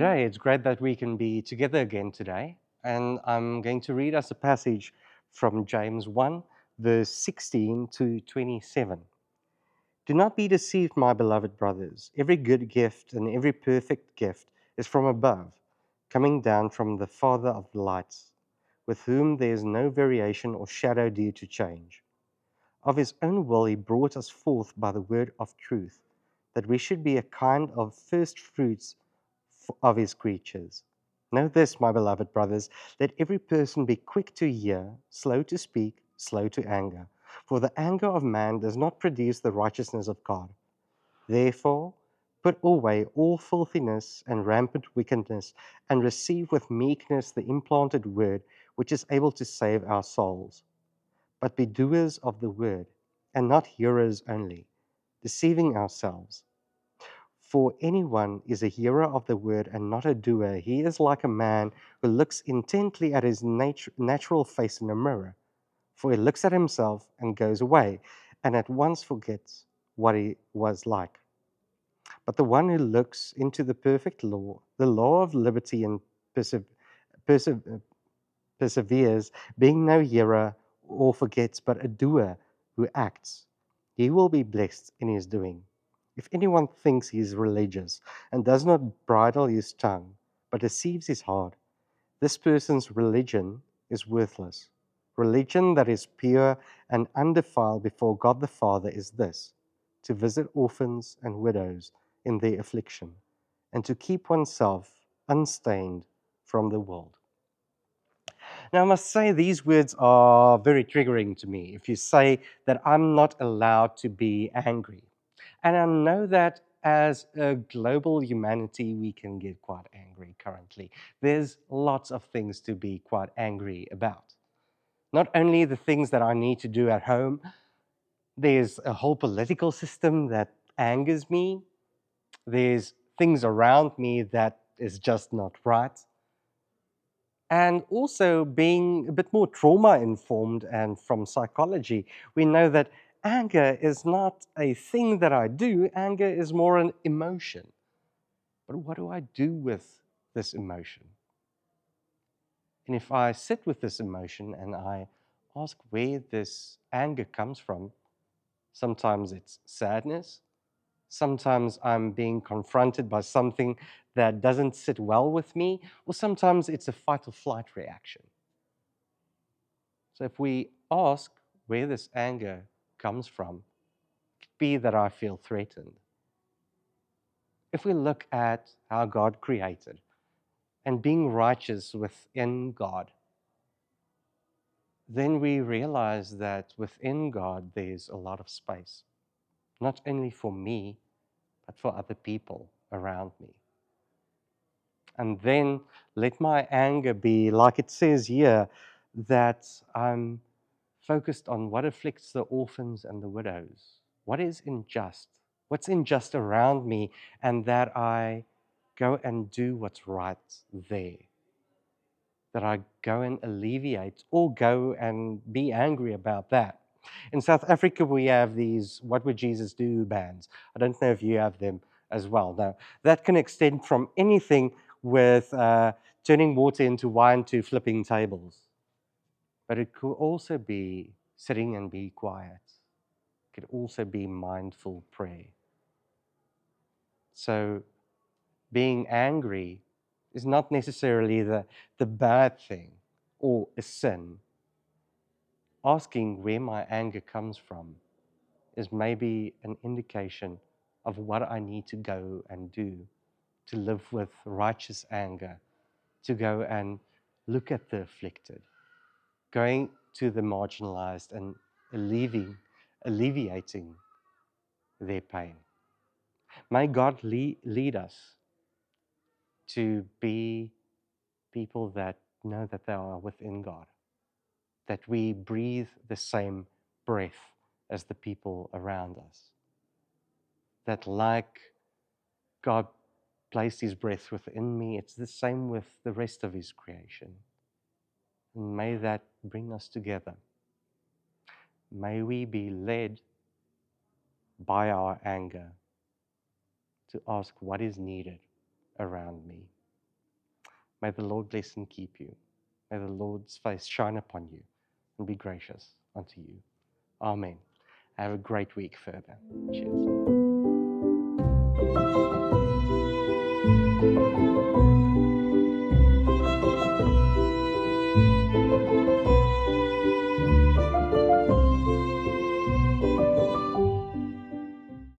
G'day, it's great that we can be together again today. And I'm going to read us a passage from James 1, verse 16 to 27. Do not be deceived, my beloved brothers. Every good gift and every perfect gift is from above, coming down from the Father of lights, with whom there is no variation or shadow due to change. Of his own will he brought us forth by the word of truth, that we should be a kind of first fruits of his creatures. Know this, my beloved brothers, let every person be quick to hear, slow to speak, slow to anger. For the anger of man does not produce the righteousness of God. Therefore, put away all filthiness and rampant wickedness, and receive with meekness the implanted word, which is able to save our souls. But be doers of the word, and not hearers only, deceiving ourselves. For anyone is a hearer of the word and not a doer, he is like a man who looks intently at his natural face in a mirror. For he looks at himself and goes away, and at once forgets what he was like. But the one who looks into the perfect law, the law of liberty, and perseveres, being no hearer or forgets, but a doer who acts, he will be blessed in his doing. If anyone thinks he is religious and does not bridle his tongue, but deceives his heart, this person's religion is worthless. Religion that is pure and undefiled before God the Father is this: to visit orphans and widows in their affliction, and to keep oneself unstained from the world. Now, I must say these words are very triggering to me. If you say that I'm not allowed to be angry. And I know that as a global humanity, we can get quite angry currently. There's lots of things to be quite angry about. Not only the things that I need to do at home, there's a whole political system that angers me. There's things around me that is just not right. And also being a bit more trauma-informed and from psychology, we know that anger is not a thing that I do. Anger is more an emotion. But what do I do with this emotion? And if I sit with this emotion and I ask where this anger comes from, sometimes it's sadness. Sometimes I'm being confronted by something that doesn't sit well with me, or sometimes it's a fight or flight reaction. So if we ask where this anger comes from, it could be that I feel threatened. If we look at how God created and being righteous within God, then we realize that within God there's a lot of space, not only for me, but for other people around me. And then let my anger be, like it says here, that I'm focused on what afflicts the orphans and the widows. What is unjust? What's unjust around me? And that I go and do what's right there. That I go and alleviate or go and be angry about that. In South Africa, we have these What Would Jesus Do bands. I don't know if you have them as well. Now, that can extend from anything with turning water into wine to flipping tables. But it could also be sitting and be quiet. It could also be mindful prayer. So being angry is not necessarily the bad thing or a sin. Asking where my anger comes from is maybe an indication of what I need to go and do to live with righteous anger, to go and look at the afflicted, going to the marginalized and alleviating their pain. May God lead us to be people that know that they are within God, that we breathe the same breath as the people around us, that like God placed his breath within me, it's the same with the rest of his creation. And may that bring us together. May we be led by our anger to ask what is needed around me. May the Lord bless and keep you. May the Lord's face shine upon you and be gracious unto you. Amen. Have a great week further. Cheers.